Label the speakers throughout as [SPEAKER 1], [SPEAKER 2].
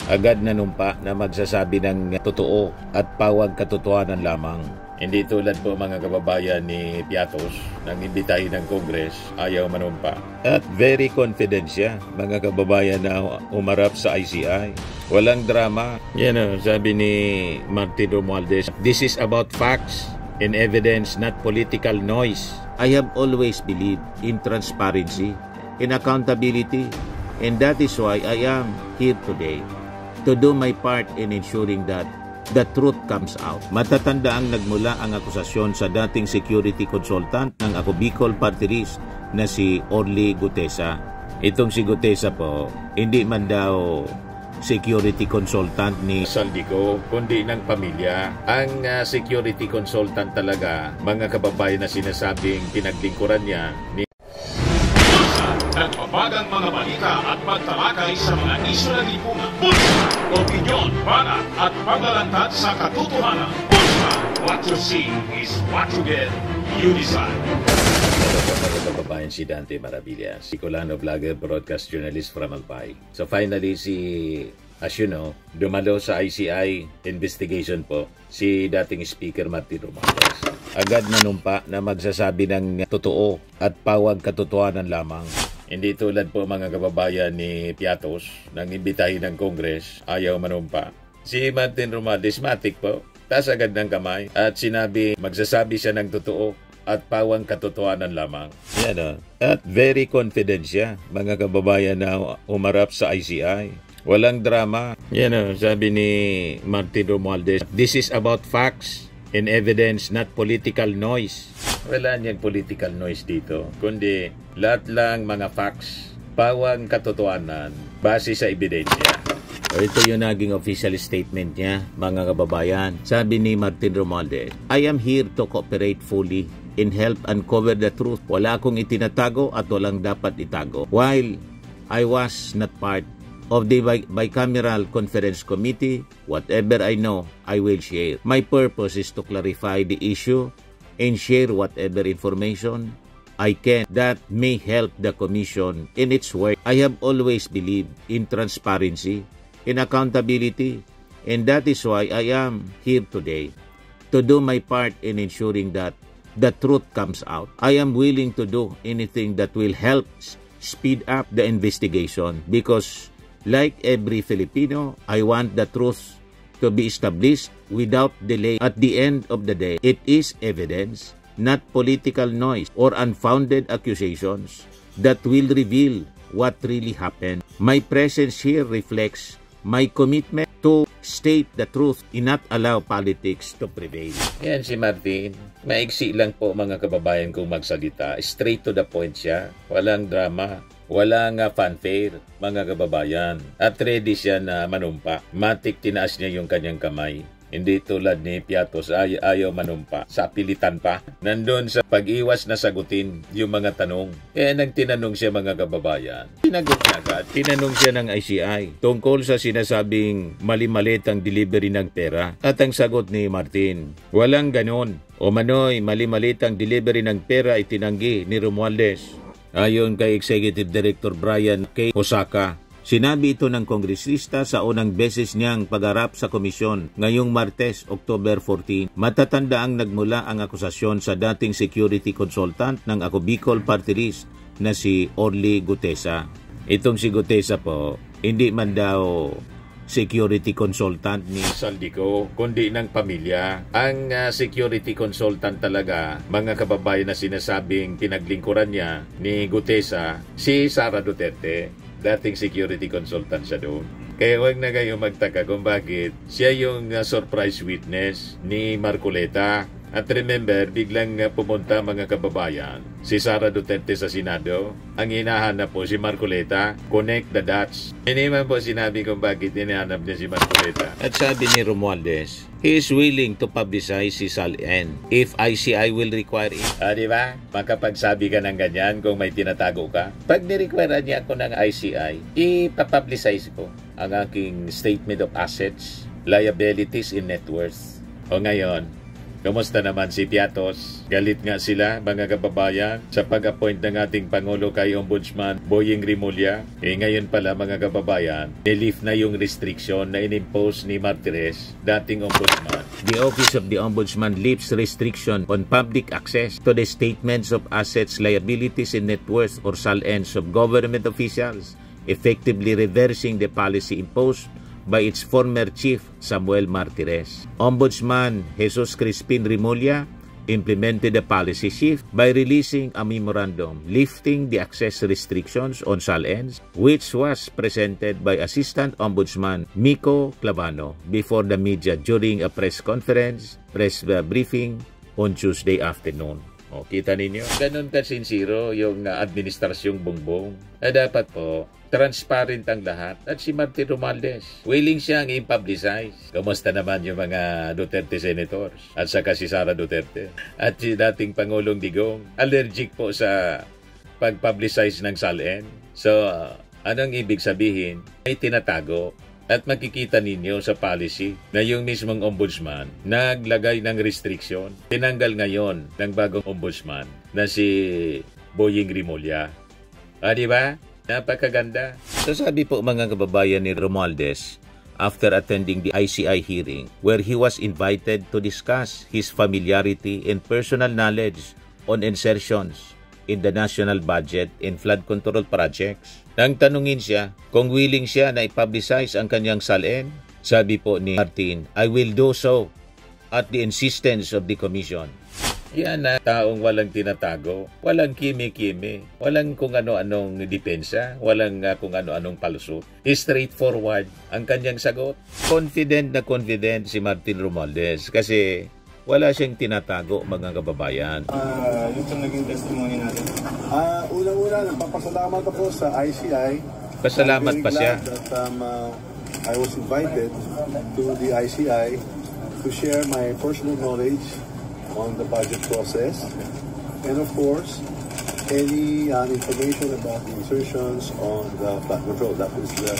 [SPEAKER 1] Agad nanumpa na magsasabi ng totoo at pawag katotohanan lamang. Hindi tulad po mga kababayan ni Piatos nang imbitahin ng Congress, ayaw manumpa. At very confident siya, mga kababayan na umarap sa ICI. Walang drama. Yan o, sabi ni Martin Romualdez, this is about facts and evidence, not political noise. I have always believed in transparency, in accountability, and that is why I am here today to do my part in ensuring that the truth comes out. Matatanda ang nagmula ang akusasyon sa dating security consultant ng Ako Bicol Party List na si Orly Gutesa. Itong si Gutesa po, hindi man daw security consultant ni Saldico, kundi ng pamilya. Ang security consultant talaga, mga kababayan na sinasabing pinaglingkuran niya ni
[SPEAKER 2] nagpapagang mga balita at pagtalakay sa mga isyu ng lipungan. Pulsa, opinyon, banat at paglalantad sa katotohanan. Pulsa, what you see is what you get. You decide.
[SPEAKER 1] Mga kababayan, si Dante Maravillas, Bicolano vlogger, broadcast journalist from Albay. So finally, as you know, dumalo sa ICI investigation po si dating Speaker Martin Romualdez. Agad nanumpa na magsasabi ng totoo at pawag katotohanan lamang. Hindi tulad po mga kababayan ni Piatos nang imbitahin ng Congress, ayaw manumpa. Si Martin Romualdez matik po, taas agad ng kamay at sinabi magsasabi siya ng totoo at pawang katotohanan lamang. Yan o. At very confident siya, mga kababayan na umarap sa ICI. Walang drama. Yan o, sabi ni Martin Romualdez, this is about facts and evidence, not political noise. Wala niyang political noise dito, kundi lahat lang mga facts, pawang katotohanan, base sa ebidensya. Ito yung naging official statement niya, mga kababayan. Sabi ni Martin Romualdez, I am here to cooperate fully and help uncover the truth. Wala akong itinatago at walang dapat itago. While I was not part of the bicameral conference committee, whatever I know, I will share. My purpose is to clarify the issue and share whatever information I can that may help the Commission in its work. I have always believed in transparency, in accountability, and that is why I am here today to do my part in ensuring that the truth comes out. I am willing to do anything that will help speed up the investigation because, like every Filipino, I want the truth to be established without delay. At the end of the day, it is evidence, not political noise or unfounded accusations that will reveal what really happened. My presence here reflects my commitment to state the truth and not allow politics to prevail. Yan si Martin. Maiksi lang po mga kababayan kung magsalita. Straight to the point siya. Walang drama. Walang fanfare, mga kababayan. At ready siya na manumpa. Matik tinaas niya yung kanyang kamay. Hindi tulad ni Piatos, ayaw manumpa. Sa pilitan pa. Nandun sa pag-iwas na sagutin yung mga tanong. Nagtinanong siya mga kababayan. Sinagot niya agad. Tinanong siya ng ICI tungkol sa sinasabing mali-malit ang delivery ng pera. At ang sagot ni Martin, walang ganon. O manoy, mali-malit ang delivery ng pera itinanggi ni Romualdez. Ayon kay Executive Director Brian K. Osaka, sinabi ito ng kongresista sa unang beses niyang pagharap sa komisyon ngayong Martes, October 14. Matatanda ang nagmula ang akusasyon sa dating security consultant ng Ako Bicol Party List na si Orly Gutesa. Itong si Gutesa po, hindi man daw security consultant ni Saldico, kundi ng pamilya. Ang security consultant talaga, mga kababayan na sinasabing pinaglingkuran niya ni Gutesa, si Sara Duterte, dating security consultant siya doon. Kaya huwag na kayo magtaka kung bakit siya yung surprise witness ni Marcoleta. At remember, biglang pumunta mga kababayan si Sara Duterte sa Senado. Ang hinahanap po si Marcoleta, connect the dots. Hindi man po sinabi kung bakit hinahanap niya si Marcoleta. At sabi ni Romualdez, he is willing to publicize si Sal-N if ICI will require it. Diba? Makapagsabi ka ng ganyan kung may tinatago ka. Pag nirequire niya ako ng ICI, ipapublicize ko ang aking statement of assets, liabilities, and net worth. O ngayon, Kamusta naman si Piatos? Galit nga sila, mga kababayan, sa pag-appoint ng ating Pangulo kay Ombudsman Boying Rimulya. Ngayon pala, mga kababayan, nilift na yung restriction na inimpose ni Martires, dating Ombudsman. The Office of the Ombudsman lifts restriction on public access to the statements of assets, liabilities, and net worth or SALNs of government officials, effectively reversing the policy imposed by its former chief, Samuel Martires. Ombudsman Jesus Crispin Rimulya implemented the policy shift by releasing a memorandum lifting the access restrictions on SALNs, which was presented by Assistant Ombudsman Miko Clavano before the media during a press briefing on Tuesday afternoon. O, kita ninyo, ganun kasinsiro yung administrasyong Bongbong. Dapat po, transparent ang lahat. At si Martin Romualdez, willing siyang i-publicize. Kamusta naman yung mga Duterte senators? At saka si Sara Duterte. At si dating Pangulong Digong, allergic po sa pag-publicize ng SALN. So, anong ibig sabihin? Ay tinatago. At makikita ninyo sa policy na yung mismong ombudsman naglagay ng restriction. Tinanggal ngayon ng bagong ombudsman na si Boying Rimulya. Di ba? Napakaganda. So sabi po mga kababayan ni Romualdez, after attending the ICI hearing where he was invited to discuss his familiarity and personal knowledge on insertions in the national budget in flood control projects. Nang tanungin siya kung willing siya na i-publicize ang kanyang SALN, sabi po ni Martin, I will do so at the insistence of the Commission. Yan na taong walang tinatago, walang kimi-kimi, walang kung ano-anong depensa, walang kung ano-anong palusot. Straightforward ang kanyang sagot. Confident na confident si Martin Romualdez kasi wala siyang tinatago, mga kababayan.
[SPEAKER 3] Yung naging testimony natin. Unang-una, nagpapasalamat ako sa ICI.
[SPEAKER 1] Pasalamat pa siya.
[SPEAKER 3] That, I was invited to the ICI to share my personal knowledge on the budget process. And of course, any information about the insertions on the flood control. That is the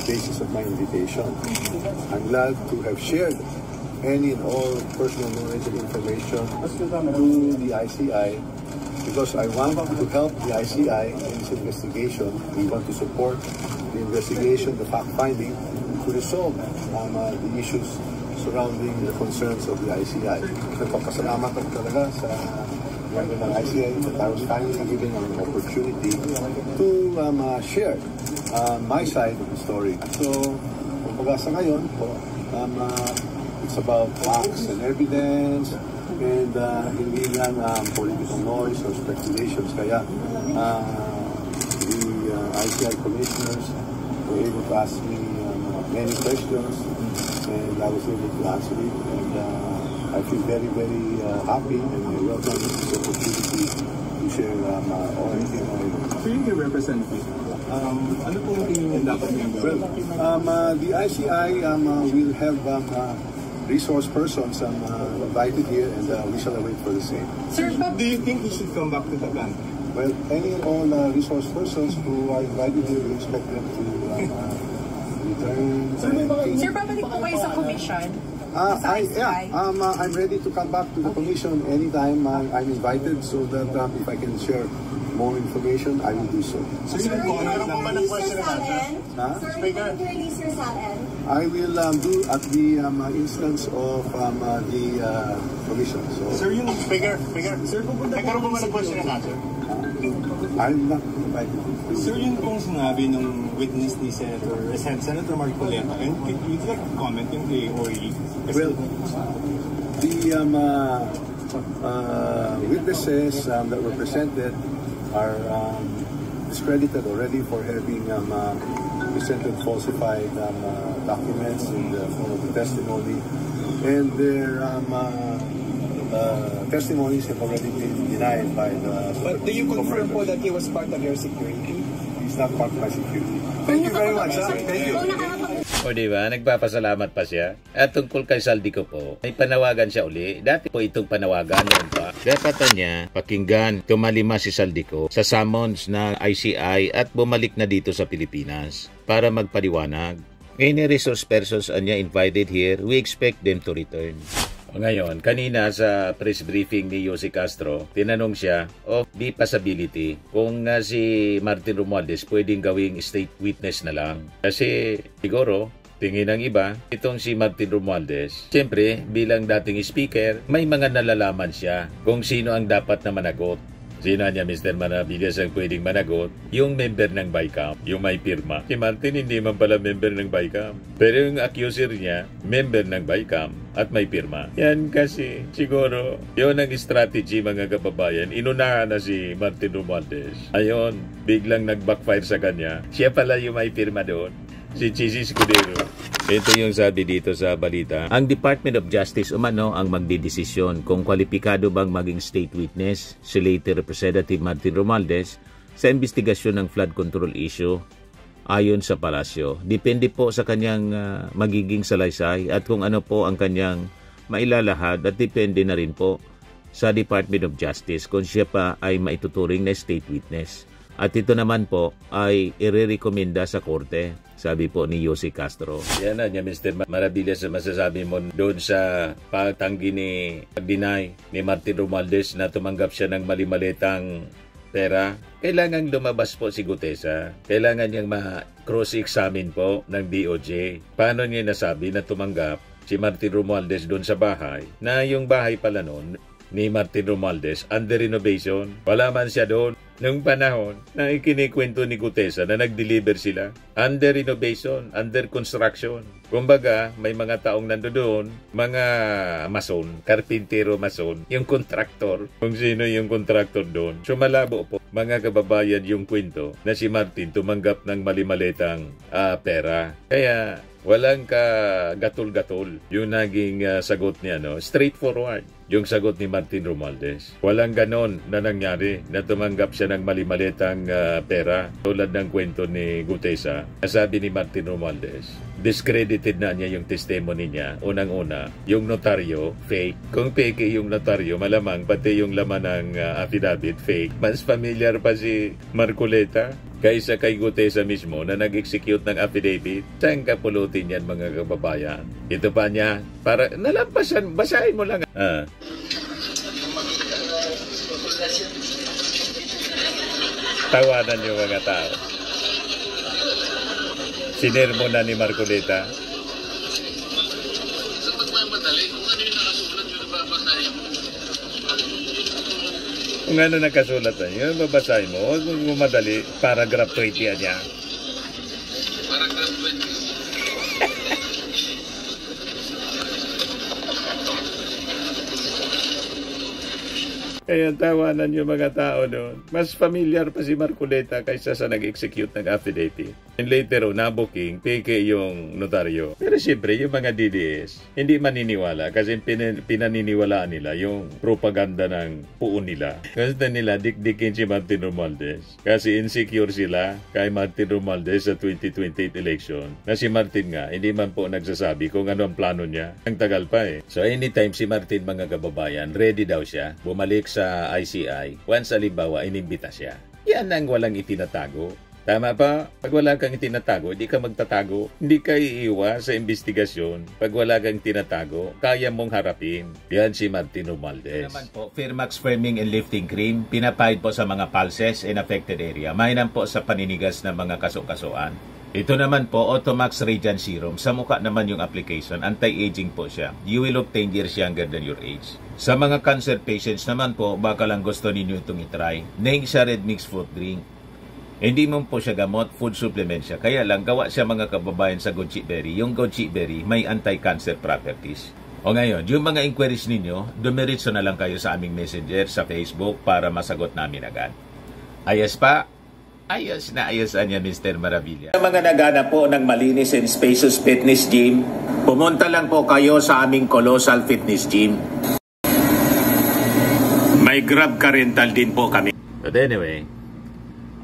[SPEAKER 3] basis of my invitation. I'm glad to have shared any and all personal knowledge and information to the ICI because I want to help the ICI in its investigation. We want to support the investigation, the fact-finding, to resolve the issues surrounding the concerns of the ICI. Nagpapasalamat ako talaga sa member ng ICI that I was finally given an opportunity to share my side of the story. So, kumbaga sa ngayon po, it's about facts and evidence and hindi lang political noise or speculations. Kaya the ICI commissioners were able to ask me many questions and I was able to answer it. And I feel very, very happy and I welcome this opportunity to share everything I know.
[SPEAKER 4] So yung representative, ano po yung dapat yung
[SPEAKER 3] well, the ICI will have resource persons invited here and we shall wait for the same.
[SPEAKER 4] Sir, do you think he should come back to the country?
[SPEAKER 3] Well, any and all resource persons who are invited here, we expect them to return.
[SPEAKER 5] Sir, babalik po kayo sa commission?
[SPEAKER 3] I'm ready to come back to the commission anytime I'm invited so that if I can share more information, I will do so.
[SPEAKER 4] Sir,
[SPEAKER 5] Sir,
[SPEAKER 4] yung
[SPEAKER 5] meron
[SPEAKER 4] lang
[SPEAKER 5] po
[SPEAKER 4] naman ang question natin.
[SPEAKER 5] Sir, may release your SALN?
[SPEAKER 3] I will do at the instance of the commission. So,
[SPEAKER 4] Sir, yung speaker. Sir, nagkaroon po ba ng question na sir?
[SPEAKER 3] I'm not invited.
[SPEAKER 4] Sir, yun pong sinabi ng witness ni Senator Marcoleta, and would you like to comment yung AOE?
[SPEAKER 3] Well, the witnesses that were presented are discredited already for having presented falsified documents in the form of the testimony, and their testimonies have already been denied by the...
[SPEAKER 6] But do you confirm po that he was part of your security?
[SPEAKER 3] He's not part of my security. Thank you very much. Thank you.
[SPEAKER 1] O diba, nagpapasalamat pa siya. At tungkol kay Saldico po, may panawagan siya uli. Dati po itong panawagan noon pa. Dapat niya pakinggan, tumalima si Saldico sa summons ng ICI at bumalik na dito sa Pilipinas para magpaliwanag. Any resource persons niya invited here, we expect them to return. Ngayon, kanina sa press briefing ni Yussi Castro, tinanong siya of the possibility kung si Martin Romualdez pwedeng gawing state witness na lang. Kasi siguro, tingin ng iba, itong si Martin Romualdez, siyempre bilang dating speaker, may mga nalalaman siya kung sino ang dapat na managot. Sino niya, Mr. Maravillas, ang pwedeng managot? Yung member ng BICAM, yung may pirma. Si Martin hindi man pala member ng BICAM. Pero yung accuser niya, member ng BICAM at may pirma. Yan kasi, siguro, yun ang strategy mga kababayan. Inunahan na si Martin Romualdez. Ayon, biglang nag-backfire sa kanya. Siya pala yung may pirma doon. Si Chisi Escudero. Ito yung sabi dito sa balita. Ang Department of Justice umano ang magdidesisyon kung kwalipikado bang maging state witness si late Representative Martin Romualdez sa investigasyon ng flood control issue ayon sa palasyo. Depende po sa kanyang magiging salaysay at kung ano po ang kanyang mailalahad at depende na rin po sa Department of Justice kung siya pa ay maituturing na state witness. At ito naman po ay irerekomenda sa korte, sabi po ni Yussi Castro. Yan na niya, Mr. Maravillas, masasabi mo doon sa pagtanggi pag-deny ni Martin Romualdez na tumanggap siya ng mali-malitang pera. Kailangan lumabas po si Gutesa. Kailangan niyang ma-cross-examine po ng DOJ. Paano niya nasabi na tumanggap si Martin Romualdez doon sa bahay na yung bahay pala noon ni Martin Romualdez under renovation? Wala man siya doon. Nung panahon na ikinikwento ni Gutesa na nag-deliver sila, under renovation, under construction. Kumbaga, may mga taong nandoon, mga mason, karpintero mason, yung kontraktor, kung sino yung kontraktor doon. So malabo po, mga kababayan, yung kwento na si Martin tumanggap ng mali-malitang pera. Kaya walang gatol-gatol yung naging sagot niya, no? Straightforward yung sagot ni Martin Romualdez. Walang ganon na nangyari na tumanggap siya ng mali-malitang pera tulad ng kwento ni Gutesa. Sabi ni Martin Romualdez, discredited na niya yung testimony niya. Unang-una, yung notaryo, fake. Kung fake yung notaryo, malamang pati yung laman ng affidavit, fake. Mas familiar pa si Marcoleta kaysa kay Gutesa mismo na nag-execute ng affidavit. Saan ka pulutin yan, mga kababayan? Ito pa niya, para nalampasan, basahin mo lang. Tawanan yung mga tao. Sinermo na ni Marcoleta.
[SPEAKER 7] Sa pagmamadali, kung ano yung nakasulat yung nababasahin mo.
[SPEAKER 1] Kung ano nakasulat na yun, babasahin mo. Huwag mo madali, paragraph 20 yan niya.
[SPEAKER 7] Paragraph 20.
[SPEAKER 1] Kaya tawanan yung mga tao doon. Mas familiar pa si Marcoleta kaysa sa nag-execute ng affidavit. And later on, na-booking, peke yung notaryo. Pero siyempre, yung mga DDS, hindi maniniwala kasi pinaniniwalaan nila yung propaganda ng puon nila. Kasi nila, dikdikin si Martin Romualdez. Kasi insecure sila kay Martin Romualdez sa 2028 election. Na si Martin nga, hindi man po nagsasabi kung ano ang plano niya. Ang tagal pa eh. So anytime si Martin, mga kababayan, ready daw siya, bumalik sa ICI, once halimbawa, inimbita siya. Yan ang walang itinatago. Tama pa? Pag wala kang itinatago, hindi ka magtatago. Hindi ka iiwas sa investigasyon. Pag wala kang tinatago, kaya mong harapin. Yan si Martin Romualdez. Naman po, Firmax Firming and Lifting Cream, pinapahid po sa mga pulses in affected area. Mainam po sa paninigas ng mga kaso-kasuan. Ito naman po, Automax Radiant Serum. Sa mukha naman yung application, anti-aging po siya. You will look 10 years younger than your age. Sa mga cancer patients naman po, baka lang gusto ninyo itong itry. Neng siya Red Mix Fruit Drink. Hindi mo po siya gamot, food supplement siya. Kaya lang, gawa siya mga kababayan sa goji berry. Yung goji berry, may anti-cancer properties. O ngayon, yung mga inquiries ninyo, dumiritso na lang kayo sa aming messenger sa Facebook para masagot namin agad. Ayos pa? Ayos na ayos niya, Mr. Maravilla. Sa mga naghanap po ng malinis and spacious fitness gym, pumunta lang po kayo sa aming Colossal Fitness Gym. May Grab car rental din po kami. But anyway,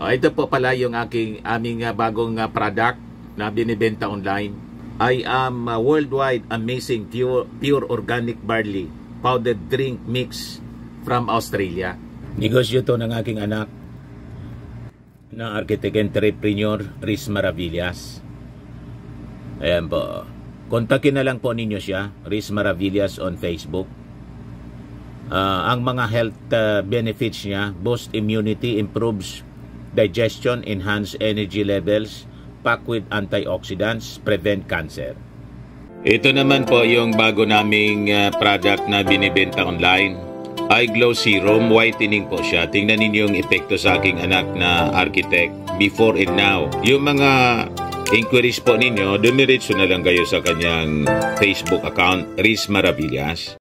[SPEAKER 1] ito po pala yung aming bagong product na binibenta online. I am worldwide amazing pure organic barley powdered drink mix from Australia. Negosyo to ng aking anak na architect entrepreneur Riz Maravillas. Ayan po. kontakin na lang po ninyo siya, Riz Maravillas on Facebook. Ang mga health benefits niya: boost immunity, improves digestion, enhance energy levels, packed with antioxidants, prevent cancer. Ito naman po yung bago naming product na binibenta online. Eye Glow Serum, whitening po siya. Tingnan ninyo yung epekto sa aking anak na architect before and now. Yung mga inquiries po ninyo, dumiretso na lang kayo sa kanyang Facebook account, Riz Maravillas.